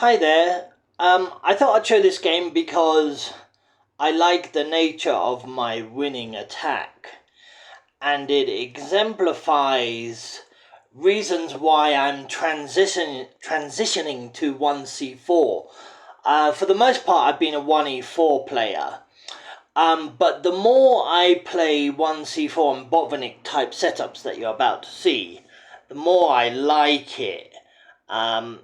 Hi there. I thought I'd show this game because I like the nature of my winning attack, and it exemplifies reasons why I'm transitioning to 1c4. For the most part, I've been a 1e4 player. But the more I play 1c4 and Botvinnik type setups that you're about to see, the more I like it. Um,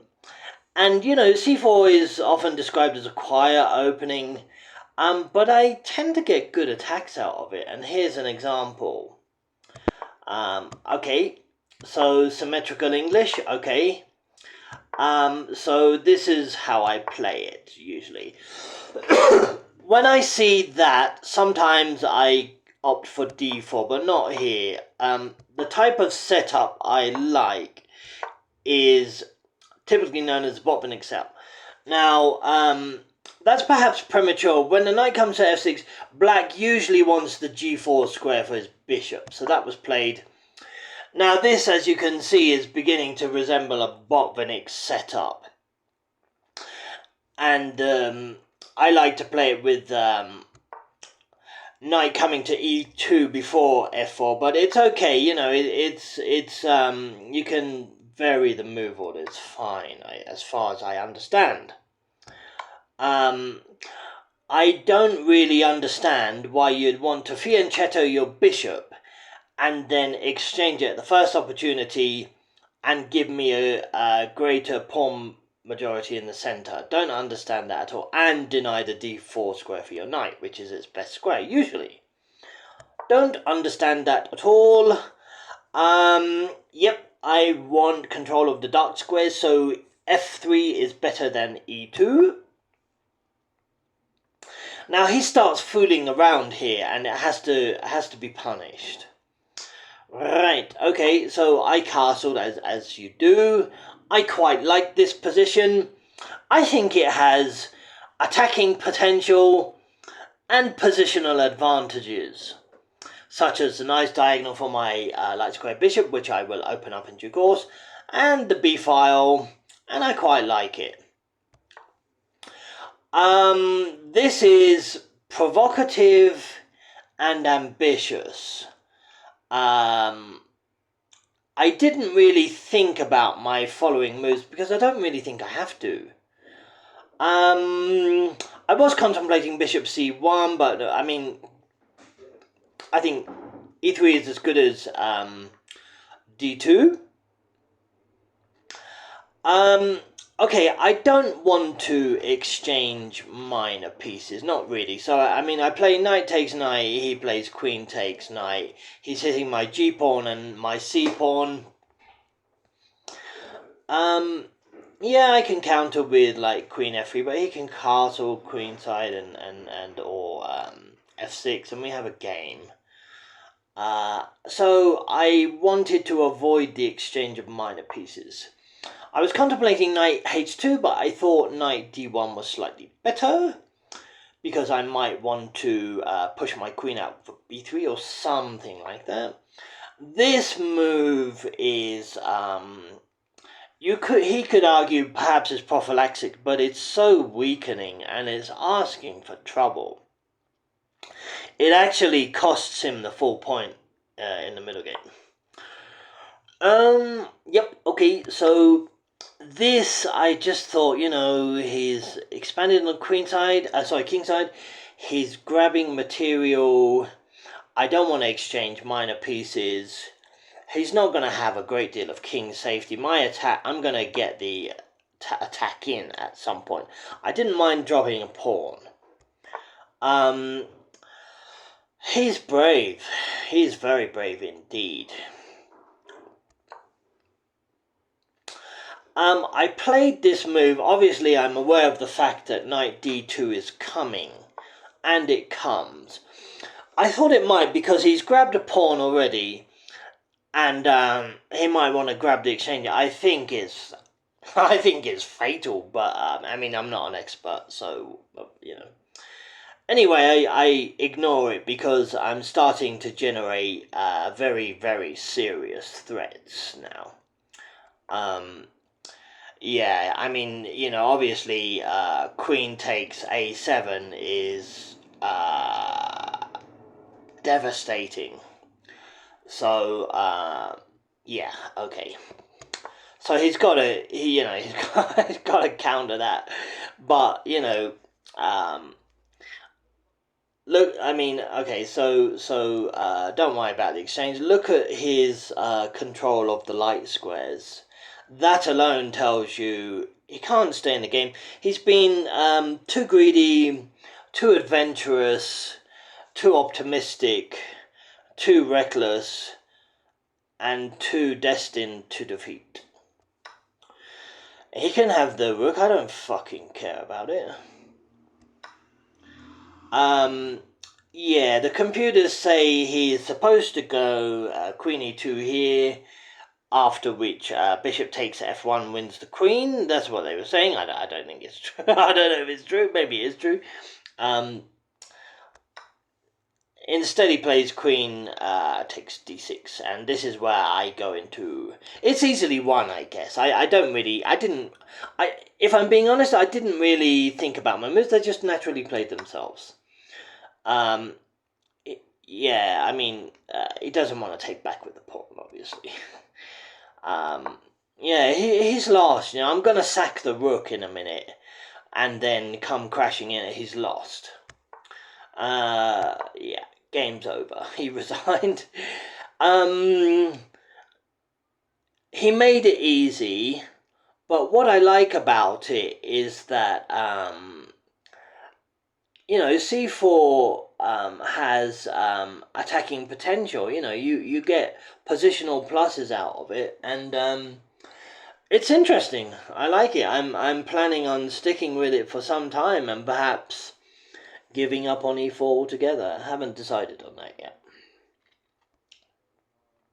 and C4 is often described as a quiet opening, but I tend to get good attacks out of it. And here's an example. Okay, so symmetrical English. Okay, so this is how I play it usually. When I see that, sometimes I opt for d4, but not here. The type of setup I like is typically known as Botvinnik setup. Now, that's perhaps premature. When the knight comes to f6, black usually wants the g4 square for his bishop, so that was played. Now this, as you can see, is beginning to resemble a Botvinnik setup. And I like to play it with knight coming to e2 before f4, but it's okay, it's you can vary the move order, it's fine, as far as I understand. I don't really understand why you'd want to fianchetto your bishop and then exchange it at the first opportunity and give me a greater pawn majority in the center. Don't understand that at all. And deny the d4 square for your knight, which is its best square, usually. Don't understand that at all. Yep, I want control of the dark squares, so f3 is better than e2. Now he starts fooling around here, and it has to be punished. Right, okay, so I castled as you do. I quite like this position. I think it has attacking potential and positional advantages, such as the nice diagonal for my light square bishop, which I will open up in due course, and the b-file, and I quite like it. This is provocative and ambitious. I didn't really think about my following moves because I don't really think I have to. I was contemplating bishop c1, but I mean, I think e3 is as good as d2. Okay, I don't want to exchange minor pieces, not really. So, I mean, I play knight takes knight, he plays queen takes knight. He's hitting my g-pawn and my c-pawn. Yeah, I can counter with, like, queen f3, but he can castle queenside or f6, and we have a game. So, I wanted to avoid the exchange of minor pieces. I was contemplating knight h2, but I thought knight d1 was slightly better, because I might want to push my queen out for b3 or something like that. This move is, he could argue perhaps it's prophylactic, but it's so weakening and it's asking for trouble. It actually costs him the full point in the middle game. Yep, okay, so this, I just thought, he's expanded on kingside. He's grabbing material. I don't want to exchange minor pieces. He's not going to have a great deal of king safety. My attack, I'm going to get the attack in at some point. I didn't mind dropping a pawn. He's brave. He's very brave indeed. I played this move. Obviously, I'm aware of the fact that knight d2 is coming, and it comes. I thought it might because he's grabbed a pawn already, and he might want to grab the exchange. I think it's fatal, but I mean, I'm not an expert, so Anyway, I ignore it because I'm starting to generate very, very serious threats now. Yeah, I mean, obviously, queen takes a7 is devastating. So, yeah, okay. So he's got to, he's got to counter that. But, um, look, I mean, okay, so don't worry about the exchange. Look at his control of the light squares. That alone tells you he can't stay in the game. He's been too greedy, too adventurous, too optimistic, too reckless, and too destined to defeat. He can have the rook. I don't fucking care about it. Um, yeah, the computers say he's supposed to go queen e2 here, after which bishop takes f1 wins the queen. That's what they were saying. I don't think it's true. I don't know if it's true. Maybe it is true. Instead, he plays queen takes d6, and this is where I go into. It's easily won, I guess. I don't really. I didn't. If I'm being honest, I didn't really think about my moves. They just naturally played themselves. Um, yeah, I mean, he doesn't want to take back with the pawn, obviously. Yeah, he's lost. I'm gonna sack the rook in a minute, and then come crashing in. He's lost. Yeah, game's over. He resigned. Um, he made it easy, but what I like about it is that c4 has attacking potential. You get positional pluses out of it, and it's interesting. I like it. I'm planning on sticking with it for some time, and perhaps giving up on e4 altogether. I haven't decided on that yet.